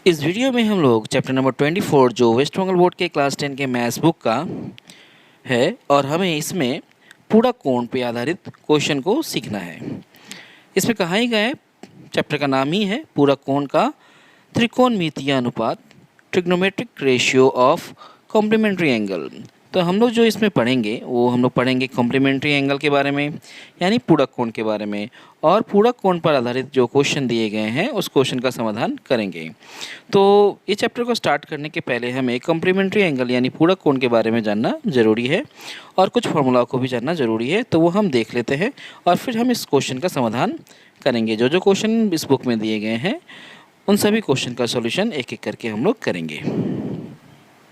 इस वीडियो में हम लोग चैप्टर नंबर 24 जो वेस्ट बंगाल बोर्ड के क्लास 10 के मैथ्स बुक का है और हमें इसमें पूरा कोण पे आधारित क्वेश्चन को सीखना है। इसमें कहा ही गया है, चैप्टर का नाम ही है पूरा कोण का त्रिकोणमितीय अनुपात, trigonometric ratio of complementary angle. तो हम लोग जो इसमें पढ़ेंगे वो हम लोग पढ़ेंगे कॉम्प्लीमेंट्री एंगल के बारे में, यानी पूरक कोण के बारे में, और पूरक कोण पर आधारित जो क्वेश्चन दिए गए हैं उस क्वेश्चन का समाधान करेंगे। तो ये चैप्टर को स्टार्ट करने के पहले हमें कॉम्प्लीमेंट्री एंगल यानी पूरक कोण के बारे में जानना ज़रूरी है और कुछ फार्मूला को भी जानना ज़रूरी है। तो वो हम देख लेते हैं और फिर हम इस क्वेश्चन का समाधान करेंगे। जो जो क्वेश्चन इस बुक में दिए गए हैं उन सभी क्वेश्चन का सॉल्यूशन एक एक करके हम लोग करेंगे।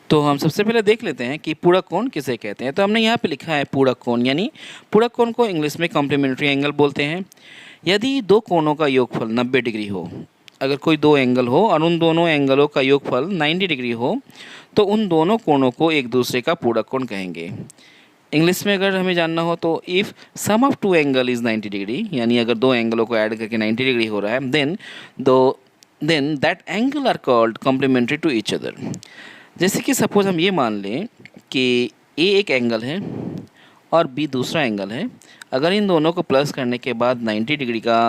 तो हम सबसे पहले देख लेते हैं कि पूरक कोण किसे कहते हैं। तो हमने यहाँ पे लिखा है पूरक कोण, यानी पूरक कोण को इंग्लिश में कॉम्प्लीमेंट्री एंगल बोलते हैं। यदि दो कोणों का योगफल 90 डिग्री हो, अगर कोई दो एंगल हो और उन दोनों एंगलों का योगफल 90 डिग्री हो तो उन दोनों कोणों को एक दूसरे का पूरक कोण कहेंगे। इंग्लिश में अगर हमें जानना हो तो if sum of two angle is 90 degree, यानी अगर दो एंगलों को ऐड करके 90 डिग्री हो रहा है, then that angle are called complementary to each other. जैसे कि सपोज़ हम ये मान लें कि ए एक एंगल है और बी दूसरा एंगल है। अगर इन दोनों को प्लस करने के बाद 90 डिग्री का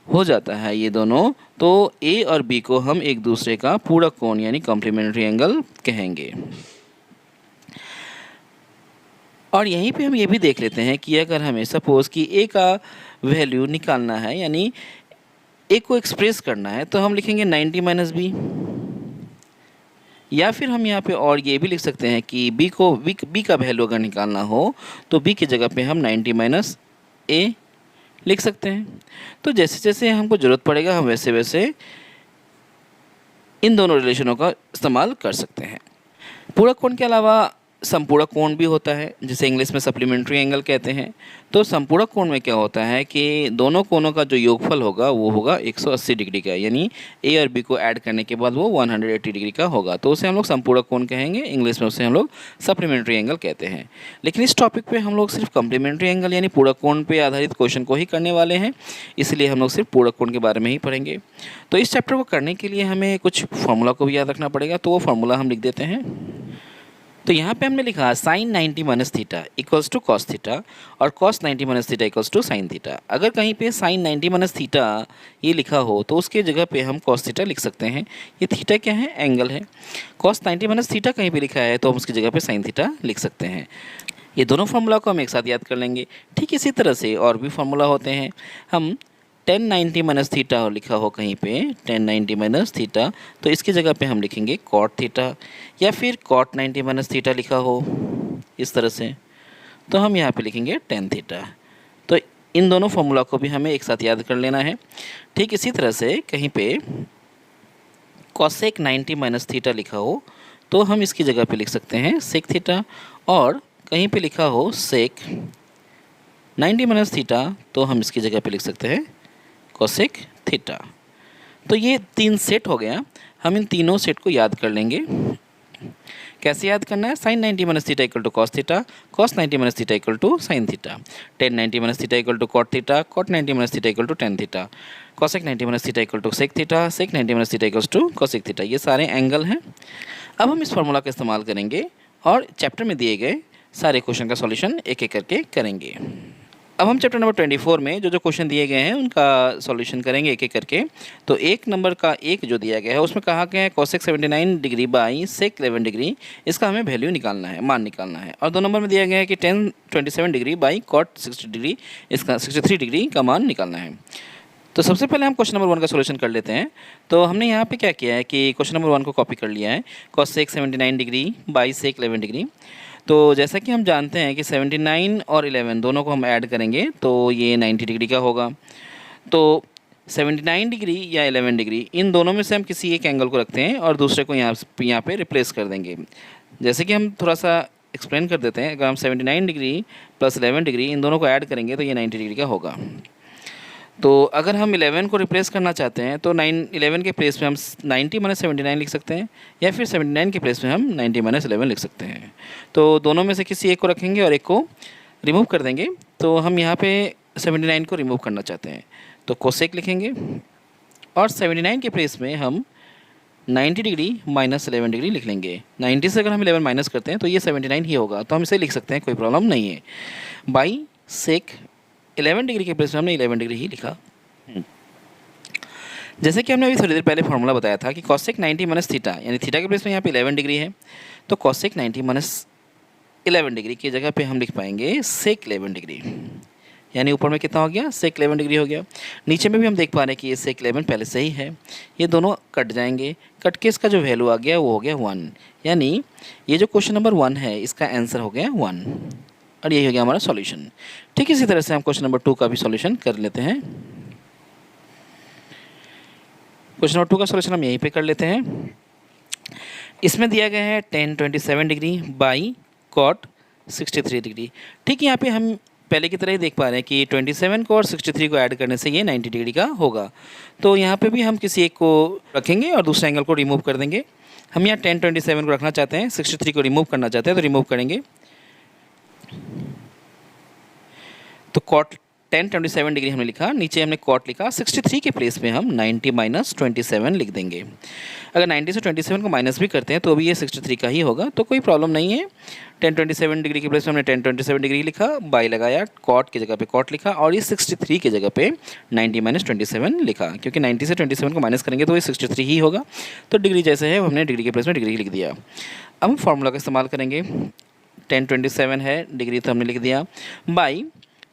हो जाता है ये दोनों, तो ए और बी को हम एक दूसरे का पूरक कोण यानी कॉम्प्लीमेंट्री एंगल कहेंगे। और यहीं पे हम ये भी देख लेते हैं कि अगर हमें सपोज़ कि ए का वैल्यू निकालना है, यानी ए को एक्सप्रेस करना है, तो हम लिखेंगे 90 माइनस बी। या फिर हम यहाँ पे और ये भी लिख सकते हैं कि बी का वैल्यू अगर निकालना हो तो बी की जगह पे हम 90 माइनस ए लिख सकते हैं। तो जैसे जैसे हमको ज़रूरत पड़ेगा हम वैसे वैसे इन दोनों रिलेशनों का इस्तेमाल कर सकते हैं। पूरक कोण के अलावा समपूरक कोण भी होता है, जिसे इंग्लिश में सप्लीमेंट्री एंगल कहते हैं। तो समपूरक कोण में क्या होता है कि दोनों कोणों का जो योगफल होगा वो होगा 180 डिग्री का, यानी ए और बी को ऐड करने के बाद वो 180 डिग्री का होगा। तो उसे हम लोग समपूरक कोण कहेंगे, इंग्लिश में उसे हम लोग सप्लीमेंट्री एंगल कहते हैं। लेकिन इस टॉपिक पे हम लोग सिर्फ कॉम्प्लीमेंट्री एंगल यानी पूरक कोण पे आधारित क्वेश्चन को ही करने वाले हैं, इसलिए हम लोग सिर्फ पूरक कोण के बारे में ही पढ़ेंगे। तो इस चैप्टर को करने के लिए हमें कुछ फार्मूला को भी याद रखना पड़ेगा, तो वो फार्मूला हम लिख देते हैं। तो यहाँ पे हमने लिखा sine 90 minus theta equals to cos theta और cos 90 minus theta equals to sine theta. अगर कहीं पे साइन 90 माइनस थीटा ये लिखा हो तो उसके जगह पे हम कॉस थीटा लिख सकते हैं। ये थीटा क्या है? एंगल है। कॉस 90 माइनस थीटा कहीं पे लिखा है तो हम उसकी जगह पे साइन थीटा लिख सकते हैं। ये दोनों फार्मूला को हम एक साथ याद कर लेंगे। ठीक इसी तरह से और भी फार्मूला होते हैं। हम 1090 माइनस थीटा लिखा हो कहीं पे 1090 माइनस थीटा, तो इसकी जगह पे हम लिखेंगे कॉट थीटा, या फिर कॉट 90 माइनस थीटा लिखा हो इस तरह से तो हम यहाँ पे लिखेंगे 10 थीटा। तो इन दोनों फार्मूला को भी हमें एक साथ याद कर लेना है। ठीक इसी तरह से कहीं पे कॉसेक 90 माइनस थीटा लिखा हो तो हम इसकी जगह पे लिख सकते हैं सेक थीटा, और कहीं पे लिखा हो सेक 90 माइनस थीटा तो हम इसकी जगह पे लिख सकते हैं कोसेक थीटा। तो ये तीन सेट हो गया। हम इन तीनों सेट को याद कर लेंगे। कैसे याद करना है? Sine 90 minus theta equal to cos theta, cos 90 minus theta equal to sine theta, 1090 minus theta equal to cot theta, cot 90 minus theta equal to tan theta, cosec 90 minus theta equal to sec theta, sec 90 minus theta equal to cosec theta. ये सारे angle हैं। अब हम इस formula का इस्तेमाल करेंगे और चैप्टर में दिए गए सारे क्वेश्चन का सॉल्यूशन एक एक करके करेंगे। अब हम चैप्टर नंबर 24 में जो जो क्वेश्चन दिए गए हैं उनका सॉल्यूशन करेंगे एक एक करके। तो एक नंबर का एक जो दिया गया है उसमें कहा गया है cosec 79 degree by sec 11 degree, इसका हमें वैल्यू निकालना है, मान निकालना है। और 2 नंबर में दिया गया है कि 1027 डिग्री बाई कॉट 60 डिग्री, इसका 63 डिग्री का मान निकालना है। तो सबसे पहले हम क्वेश्चन नंबर 1 का सॉल्यूशन कर लेते हैं। तो हमने यहाँ पे क्या किया है कि क्वेश्चन नंबर 1 को कॉपी कर लिया है, cosec 79 degree by sec 11 degree. तो जैसा कि हम जानते हैं कि 79 और 11 दोनों को हम ऐड करेंगे तो ये 90 डिग्री का होगा। तो 79 डिग्री या 11 डिग्री इन दोनों में से हम किसी एक एंगल को रखते हैं और दूसरे को यहाँ पे रिप्लेस कर देंगे। जैसे कि हम थोड़ा सा एक्सप्लेन कर देते हैं। अगर हम 79 डिग्री प्लस 11 डिग्री इन दोनों को ऐड करेंगे तो ये 90 डिग्री का होगा। तो अगर हम 11 को रिप्लेस करना चाहते हैं तो 11 के प्लेस में हम 90 माइनस 79 लिख सकते हैं, या फिर 79 के प्लेस में हम 90 माइनस 11 लिख सकते हैं। तो दोनों में से किसी एक को रखेंगे और एक को रिमूव कर देंगे। तो हम यहाँ पे 79 को रिमूव करना चाहते हैं तो कोसेक लिखेंगे और 79 के प्लेस में हम 90 डिग्री माइनस 11 डिग्री लिख लेंगे। 90 से अगर हम 11 माइनस करते हैं तो ये 79 ही होगा, तो हम इसे लिख सकते हैं, कोई प्रॉब्लम नहीं है। बाई सेक 11 डिग्री के प्लेस में हमने 11 डिग्री ही लिखा। जैसे कि हमने अभी थोड़ी देर पहले फार्मूला बताया था कि कॉसेक 90 माइनस थीटा, यानी थीटा के प्लेस में यहाँ पे 11 डिग्री है, तो कॉसेक 90 माइनस 11 डिग्री की जगह पे हम लिख पाएंगे सेक 11 डिग्री, यानी ऊपर में कितना हो गया, सेक 11 डिग्री हो गया। नीचे में भी हम देख पा रहे हैं कि ये सेक 11 पहले से ही है, ये दोनों कट जाएंगे, कट के इसका जो वैल्यू आ गया वो हो गया 1, यानी ये जो क्वेश्चन नंबर 1 है इसका आंसर हो गया 1, और यही हो गया हमारा सॉल्यूशन। ठीक इसी तरह से हम क्वेश्चन नंबर 2 का भी सॉल्यूशन कर लेते हैं। क्वेश्चन नंबर 2 का सॉल्यूशन हम यहीं पे कर लेते हैं। इसमें दिया गया है tan 27 degree by cot 63 degree. ठीक, यहाँ पे हम पहले की तरह ही देख पा रहे हैं कि 27 को और 63 को ऐड करने से ये 90 डिग्री का होगा, तो यहाँ पे भी हम किसी एक को रखेंगे और दूसरे एंगल को रिमूव कर देंगे। हम यहाँ tan 27 को रखना चाहते हैं, 63 को रिमूव करना चाहते हैं, तो रिमूव करेंगे। तो cot tan 27 डिग्री हमने लिखा, नीचे हमने cot लिखा, 63 के प्लेस में हम 90 माइनस 27 लिख देंगे। अगर 90 से 27 को माइनस भी करते हैं तो भी ये 63 का ही होगा, तो कोई प्रॉब्लम नहीं है। tan 27 डिग्री के प्लेस में हमने tan 27 डिग्री लिखा, बाई लगाया, cot की जगह पे cot लिखा, और ये 63 की जगह पे 90 माइनस 27 लिखा, क्योंकि 90 से 27 को माइनस करेंगे तो ये 63 ही होगा, तो डिग्री जैसे है हमने डिग्री के प्लेस में डिग्री लिख दिया। अब हम फार्मूला का इस्तेमाल करेंगे। tan 27 है, डिग्री तो हमने लिख दिया, by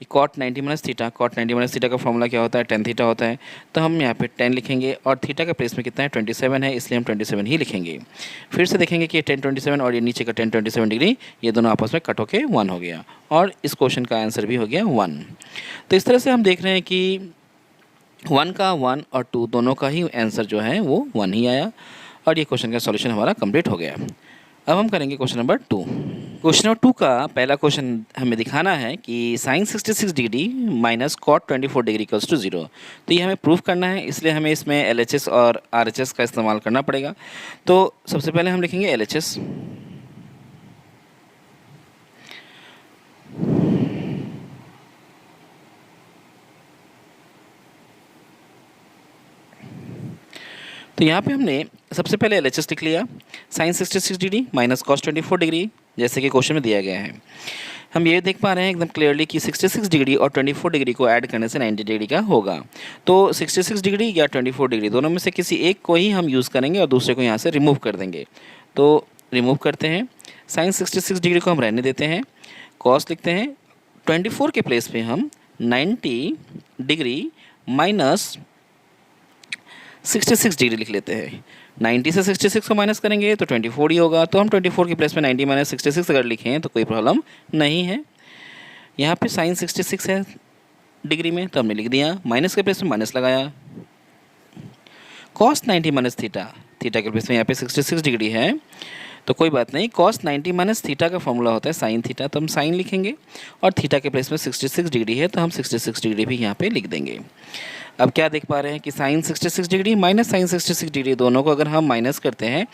cot 90 minus theta. cot 90 minus theta का फॉर्मूला क्या होता है, tan थीटा होता है, तो हम यहाँ पे tan लिखेंगे, और थीटा का प्लेस में कितना है 27 है, इसलिए हम 27 ही लिखेंगे। फिर से देखेंगे कि tan 27 और ये नीचे का tan 27 डिग्री ये दोनों आपस में कट होके 1 हो गया, और इस क्वेश्चन का आंसर भी हो गया 1। तो इस तरह से हम देख रहे हैं कि 1 का 1 और 2 दोनों का ही आंसर जो है वो 1 ही आया, और ये क्वेश्चन का सॉल्यूशन हमारा कंप्लीट हो गया। अब हम करेंगे क्वेश्चन नंबर 2। क्वेश्चन नंबर 2 का पहला क्वेश्चन हमें दिखाना है कि sine 66 degree minus cot 24 degree equals to 0। तो ये हमें प्रूफ करना है, इसलिए हमें इसमें LHS और RHS का इस्तेमाल करना पड़ेगा। तो सबसे पहले हम लिखेंगे LHS। तो यहाँ पे हमने सबसे पहले LHS लिख लिया, sine 66 degree minus cos 24 degree, जैसे कि क्वेश्चन में दिया गया है। हम ये देख पा रहे हैं एकदम क्लियरली कि 66 डिग्री और 24 डिग्री को ऐड करने से 90 डिग्री का होगा। तो 66 डिग्री या 24 डिग्री दोनों में से किसी एक को ही हम यूज़ करेंगे और दूसरे को यहाँ से रिमूव कर देंगे। तो रिमूव करते हैं, साइन 66 डिग्री को हम रहने देते हैं, कॉस लिखते हैं, 24 के प्लेस पे हम 90 डिग्री माइनस 66 डिग्री लिख लेते हैं। 90 से 66 को माइनस करेंगे तो 24 ही होगा, तो हम 24 के प्लेस में 90 माइनस 66 अगर लिखें तो कोई प्रॉब्लम नहीं है। यहाँ पे साइन 66 है डिग्री में, तो हमने लिख दिया, माइनस के प्लेस में माइनस लगाया, कॉस 90 माइनस थीटा, थीटा के प्लेस में यहाँ पे 66 डिग्री है, तो कोई बात नहीं, कॉस 90 माइनस थीटा का फॉर्मूला होता है साइन थीटा, तो हम साइन लिखेंगे, और थीटा के प्लेस में 66 डिग्री है तो हम 66 डिग्री भी यहाँ पे लिख देंगे। अब क्या देख पा रहे हैं कि sine 66 degree minus sine 66 degree दोनों को अगर हम माइनस करते हैं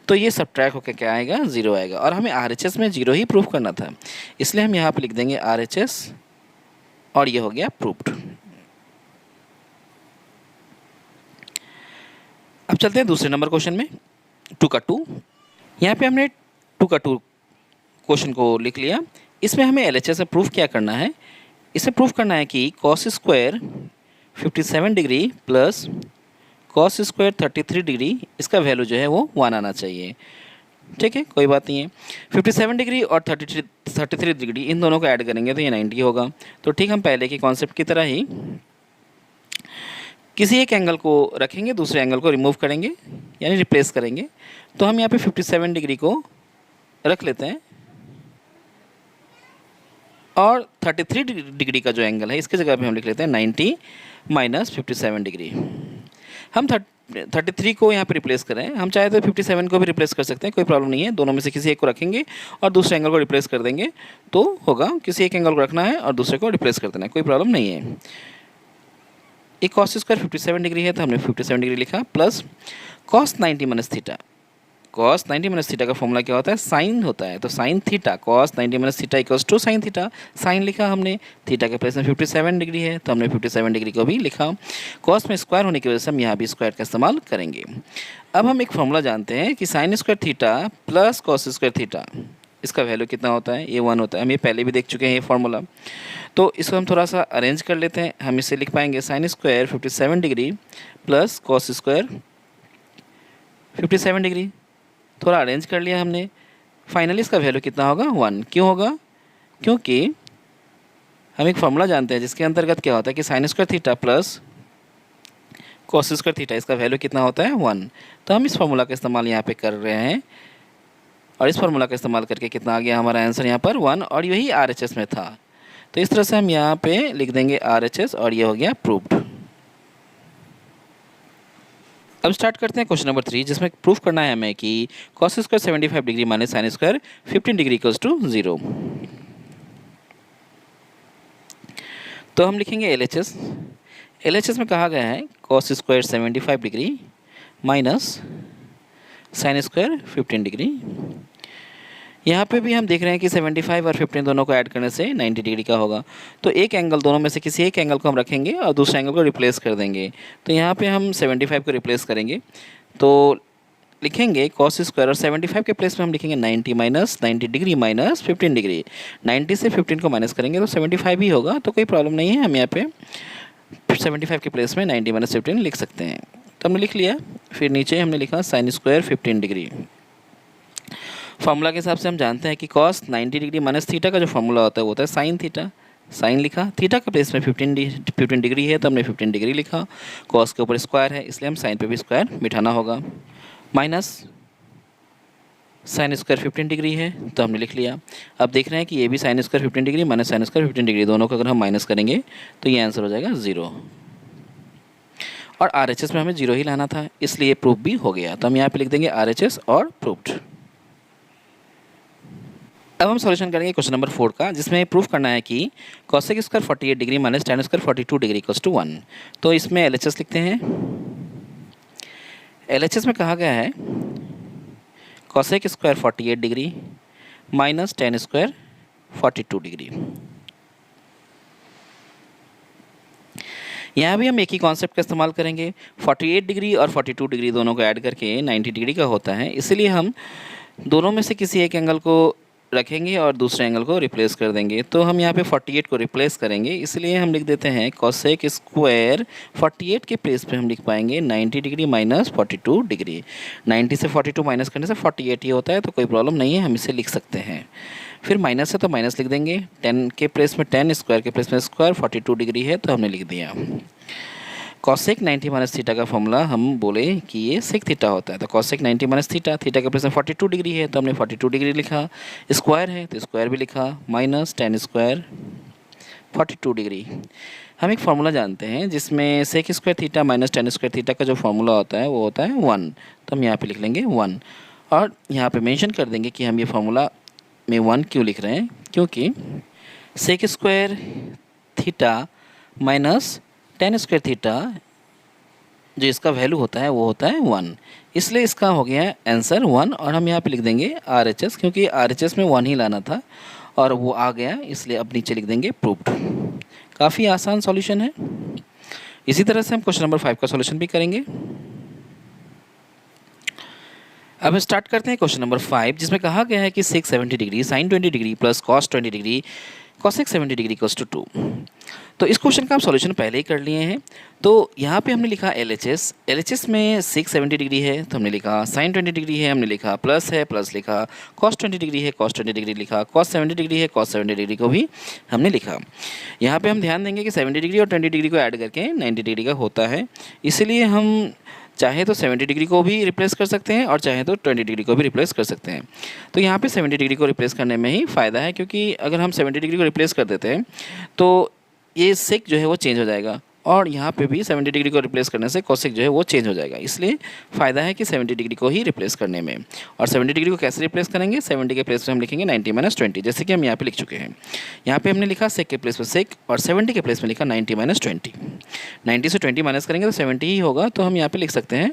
तो ये सब्ट्रैक्ट होकर क्या आएगा, 0 आएगा, और हमें RHS में 0 ही प्रूफ करना था, इसलिए हम यहाँ पे लिख देंगे RHS, और ये हो गया प्रूफ्ड। अब चलते हैं दूसरे नंबर क्वेश्चन में, 2 का 2। यहाँ पे हमने 2 का 2 क्वेश्चन को लिख लिया। इसमें हमें LHS में प्रूफ क्या करना है, इसे प्रूफ करना है कि cos square 57 degree plus cos square 33 degree, इसका वैल्यू जो है वो 1 आना चाहिए। ठीक है, कोई बात नहीं है। 57 डिग्री और 33 डिग्री इन दोनों को ऐड करेंगे तो ये 90 होगा। तो ठीक हम पहले के कॉन्सेप्ट की तरह ही किसी एक एंगल को रखेंगे, दूसरे एंगल को रिमूव करेंगे, यानी रिप्लेस करेंगे। तो हम यहाँ पे 57 डिग्री को रख लेते हैं, और 33 डिग्री का जो एंगल है इसके जगह पे हम लिख लेते हैं 90 माइनस 57 डिग्री। हम 33 को यहाँ पे रिप्लेस करें, हम चाहे तो 57 को भी रिप्लेस कर सकते हैं, कोई प्रॉब्लम नहीं है। दोनों में से किसी एक को रखेंगे और दूसरे एंगल को रिप्लेस कर देंगे तो होगा, किसी एक एंगल को रखना है और दूसरे को रिप्लेस कर देना है, कोई प्रॉब्लम नहीं है। एक कॉस स्क्वायर 57 डिग्री है तो हमने 57 डिग्री लिखा, plus cos 90 minus theta. Cos 90 minus theta का फॉर्मूला क्या होता है, साइन होता है। तो sine theta, cos 90 minus theta equals to sine theta. Sine लिखा हमने, थीटा के प्लेस में 57 डिग्री है तो हमने 57 डिग्री को भी लिखा। कॉस में स्क्वायर होने की वजह से हम यहाँ भी स्क्वायर का इस्तेमाल करेंगे। अब हम एक फॉर्मूला जानते हैं कि sine square theta plus cos square theta, इसका वैल्यू कितना होता है, ये 1 होता है। हम ये पहले भी देख चुके हैं ये फार्मूला। तो इसको हम थोड़ा सा अरेंज कर लेते हैं। हम इसे लिख पाएंगे sine square 57 degree plus cos square 57 degree. थोड़ा अरेंज कर लिया हमने। फाइनली इसका वैल्यू कितना होगा, 1। क्यों होगा, क्योंकि हम एक फार्मूला जानते हैं जिसके अंतर्गत क्या होता है कि sine square theta plus cos square theta, इसका वैल्यू कितना होता है, 1। तो हम इस फार्मूला का इस्तेमाल यहाँ पे कर रहे हैं और इस फार्मूला का इस्तेमाल करके कितना आ गया हमारा आंसर यहाँ पर 1, और यही RHS में था। तो इस तरह से हम यहाँ पे लिख देंगे RHS और ये हो गया प्रूव्ड। अब स्टार्ट करते हैं क्वेश्चन नंबर 3, जिसमें प्रूफ करना है हमें कि cos square 75 degree minus sine square 15 degree equals to 0। तो हम लिखेंगे LHS। LHS में कहा गया है cos square 75 degree minus sine square 15 degree. यहाँ पे भी हम देख रहे हैं कि 75 और 15 दोनों को ऐड करने से 90 डिग्री का होगा। तो एक एंगल, दोनों में से किसी एक एंगल को हम रखेंगे और दूसरे एंगल को रिप्लेस कर देंगे। तो यहाँ पे हम 75 को रिप्लेस करेंगे तो लिखेंगे कॉस स्क्वायर, और 75 के प्लेस में हम लिखेंगे 90 माइनस 90 डिग्री माइनस 15 डिग्री। 90 से 15 को माइनस करेंगे तो 75 ही होगा, तो कोई प्रॉब्लम नहीं है। हम यहाँ पे 75 के प्लेस में 90 माइनस 15 लिख सकते हैं। तो हमने लिख लिया। फिर नीचे हमने लिखा साइन स्क्वायर 15 डिग्री। फार्मूला के हिसाब से हम जानते हैं कि कॉस 90 डिग्री माइनस थीटा का जो फार्मूला होता है वो होता है साइन थीटा। साइन लिखा, थीटा का प्लेस में 15 डिग्री है तो हमने 15 डिग्री लिखा। कॉस के ऊपर स्क्वायर है इसलिए हम साइन पे भी स्क्वायर बिठाना होगा। माइनस साइन स्क्वायर 15 डिग्री है तो हमने लिख लिया। अब देख रहे हैं कि ये भी sign square 15 degree minus sine square 15 degree, दोनों को अगर हम माइनस करेंगे तो ये आंसर हो जाएगा 0। और RHS में हमें 0 ही लाना था, इसलिए प्रूफ भी हो गया। तो हम यहाँ पे लिख देंगे RHS और प्रूफ्ड। अब हम सॉल्यूशन करेंगे क्वेश्चन नंबर 4 का, जिसमें प्रूफ करना है कि cosec square 48 degree minus tan square 42 degree equals to 1। तो इसमें LHS लिखते हैं। LHS में कहा गया है cosec square 48 degree minus tan square 42 degree. यहाँ भी हम एक ही कॉन्सेप्ट का इस्तेमाल करेंगे। 48 डिग्री और 42 डिग्री दोनों को ऐड करके 90 डिग्री का होता है, इसलिए हम दोनों में से किसी एक एंगल को रखेंगे और दूसरे एंगल को रिप्लेस कर देंगे। तो हम यहाँ पे 48 को रिप्लेस करेंगे, इसलिए हम लिख देते हैं कॉसेक स्क्वायर 48 के प्लेस पे हम लिख पाएंगे 90 डिग्री माइनस 42 डिग्री। 90 से 42 माइनस करने से 48 ही होता है, तो कोई प्रॉब्लम नहीं है, हम इसे लिख सकते हैं। फिर माइनस है तो माइनस लिख देंगे। 10 के प्लेस में 10, स्क्वायर के प्लेस में स्क्वायर, 42 डिग्री है तो हमने लिख दिया। कॉसेक 90 माइनस थीटा का फॉर्मूला हम बोले कि ये सेक थीटा होता है। तो कॉसेक 90 माइनस थीटा, थीटा के प्लेस में 42 डिग्री है तो हमने 42 डिग्री लिखा। स्क्वायर है तो स्क्वायर भी लिखा, माइनस tan स्क्वायर 42 डिग्री। हम एक फार्मूला जानते हैं जिसमें sec square theta minus tan square theta का जो फार्मूला होता है वो होता है 1। तो हम यहाँ पे लिख लेंगे 1, और यहाँ पे मेंशन कर देंगे कि हम ये फार्मूला में 1 क्यों लिख रहे हैं, क्योंकि sec square theta minus tan square theta जो इसका वैल्यू होता है वो होता है 1, इसलिए इसका हो गया आंसर 1। और हम यहाँ पे लिख देंगे RHS, क्योंकि RHS में 1 ही लाना था और वो आ गया, इसलिए अब नीचे लिख देंगे प्रूव्ड। काफ़ी आसान सॉल्यूशन है। इसी तरह से हम क्वेश्चन नंबर 5 का सॉल्यूशन भी करेंगे। अब हम स्टार्ट करते हैं क्वेश्चन नंबर 5, जिसमें कहा गया है कि sec 70 degree sine 20 degree plus cos 20 degree cosec 70 degree equals to 2। तो इस क्वेश्चन का हम सॉल्यूशन पहले ही कर लिए हैं। तो यहाँ पे हमने लिखा LHS में सेक 70 डिग्री है तो हमने लिखा, साइन 20 डिग्री है हमने लिखा, प्लस है प्लस लिखा, कॉस 20 डिग्री है कॉस 20 डिग्री लिखा, कॉस 70 डिग्री है कॉस 70 डिग्री को भी हमने लिखा। यहाँ पे हम ध्यान देंगे कि 70 डिग्री और 20 डिग्री को ऐड करके 90 डिग्री का होता है, इसलिए हम चाहे तो 70 डिग्री को भी रिप्लेस कर सकते हैं और चाहे तो 20 डिग्री को भी रिप्लेस कर सकते हैं। तो यहाँ पे 70 डिग्री को रिप्लेस करने में ही फ़ायदा है, क्योंकि अगर हम 70 डिग्री को रिप्लेस कर देते हैं तो ये सेक जो है वो चेंज हो जाएगा और यहाँ पे भी 70 डिग्री को रिप्लेस करने से कोसेक जो है वो चेंज हो जाएगा, इसलिए फ़ायदा है कि 70 डिग्री को ही रिप्लेस करने में। और 70 डिग्री को कैसे रिप्लेस करेंगे, 70 के प्लेस पे हम लिखेंगे 90 - 20, जैसे कि हम यहाँ पे लिख चुके हैं। यहाँ पे हमने लिखा सेक के प्लेस पे सेक और 70 के प्लेस में लिखा 90 - 20। 90 से 20 माइनस करेंगे तो 70 ही होगा, तो हम यहाँ पे लिख सकते हैं।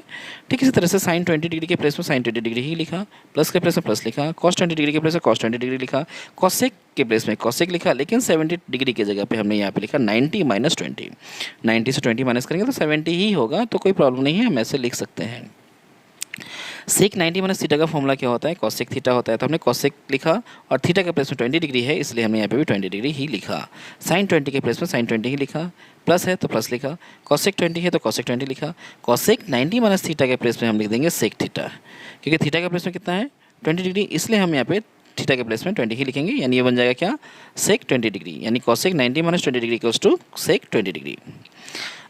ठीक इसी तरह से साइन 20 डिग्री के प्लेस में साइन 20 डिग्री ही लिखा, प्लस के प्लेस में प्लस लिखा, कॉस 20 डिग्री के प्लेस में कॉस 20 डिग्री लिखा, कॉसेक के प्लेस में कॉसेक लिखा, लेकिन 70 डिग्री की जगह पे हमने यहाँ पे लिखा 90 - 20। 90 से 20 माइनस करेंगे तो 70 ही होगा, तो कोई प्रॉब्लम नहीं है, हम ऐसे लिख सकते हैं। सेक 90 - थीटा का फॉर्मूला क्या होता है, कॉसेक थीटा होता है, तो हमने कॉसेक लिखा और थीटा के प्लेस में 20 डिग्री है, इसलिए हमने यहाँ पे भी 20 डिग्री ही लिखा। साइन 20 के प्लेस में साइन 20 ही लिखा, प्लस है तो प्लस लिखा, कॉसेक 20 है तो कॉसेक 20 लिखा। कॉसेक 90 - थीटा के प्लेस में हम लिख देंगे सेक थीटा, क्योंकि थीटा के प्लेस में कितना है 20 डिग्री, इसलिए हम यहाँ पे थीटा के प्लेस में 20 ही लिखेंगे, यानी ये बन जाएगा क्या, सेक 20 डिग्री, यानी cosec 90 - 20 degree equals to sec 20 degree.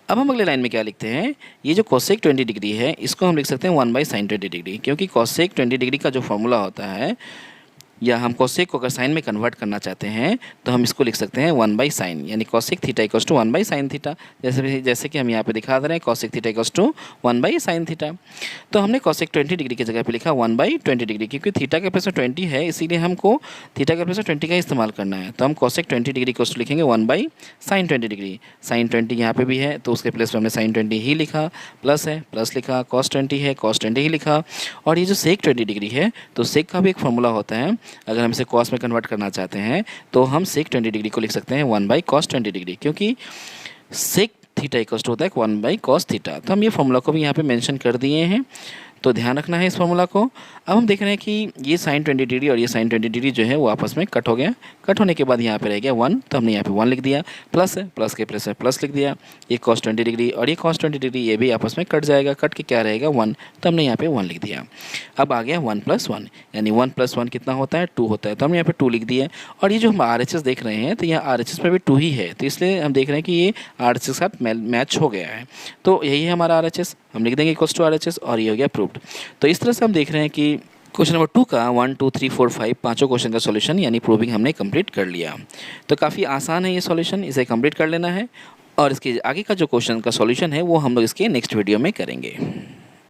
अब हम अगले लाइन में क्या लिखते हैं, ये जो कॉसेक 20 डिग्री है इसको हम लिख सकते हैं 1/sin 20 डिग्री, क्योंकि कॉसेक 20 डिग्री का जो फॉर्मूला होता है, या हम कॉसेक को अगर साइन में कन्वर्ट करना चाहते हैं तो हम इसको लिख सकते हैं 1/sin, यानी cosec theta equals to 1/sin theta, जैसे कि हम यहाँ पे दिखा दे रहे हैं cosec theta equals to 1/sin theta. तो हमने कॉसेक 20 डिग्री की जगह पे लिखा 1/20 डिग्री, क्योंकि थीटा के प्लेस में 20 है, इसीलिए हमको थीटा के प्लेस में 20 का इस्तेमाल करना है, तो हम कॉसेक 20 डिग्री इक्वल्स टू लिखेंगे 1/sin 20 डिग्री। साइन 20 यहाँ पे भी है तो उसके प्लेस में हमने साइन 20 ही लिखा, प्लस है प्लस लिखा, कॉस 20 है कॉस 20 ही लिखा। और ये जो सेक 20 डिग्री है, तो सेक का भी एक फॉर्मूला होता है, अगर हम इसे कॉस में कन्वर्ट करना चाहते हैं तो हम सेक 20 डिग्री को लिख सकते हैं 1/cos 20 डिग्री, क्योंकि सेक थीटा इक्वल्स टू होता है 1/cos थीटा। तो हम ये फॉर्मूला को भी यहाँ पे मेंशन कर दिए हैं, तो ध्यान रखना है इस फॉर्मूला को। अब हम देख रहे हैं कि ये साइन 20 डिग्री और ये साइन 20 डिग्री जो है वो आपस में कट हो गया, कट होने के बाद यहाँ पे रह गया 1, तो हमने यहाँ पे 1 लिख दिया, प्लस है प्लस के प्लेस में प्लस लिख दिया। ये cos 20 डिग्री और ये cos 20 डिग्री ये भी आपस में कट जाएगा, कट के क्या रहेगा 1, तो हमने यहाँ पे 1 लिख दिया। अब आ गया 1 + 1, यानी 1 + 1 कितना होता है 2 होता है, तो हमने यहाँ पे 2 लिख दिया। और ये जो हम RHS देख रहे हैं तो यहाँ RHS में भी 2 ही है, तो इसलिए हम देख रहे हैं कि ये RHS के साथ मैच हो गया है, तो यही है हमारा RHS, हम लिख देंगे इक्वल्स टू RHS और ये हो गया प्रूव्ड। तो इस तरह से हम देख रहे हैं कि क्वेश्चन नंबर 2 का 1 2 3 4 5 पाँचों क्वेश्चन का सॉल्यूशन यानी प्रूविंग हमने कंप्लीट कर लिया। तो काफ़ी आसान है ये सॉल्यूशन, इसे कंप्लीट कर लेना है, और इसके आगे का जो क्वेश्चन का सॉल्यूशन है वो हम लोग इसके नेक्स्ट वीडियो में करेंगे।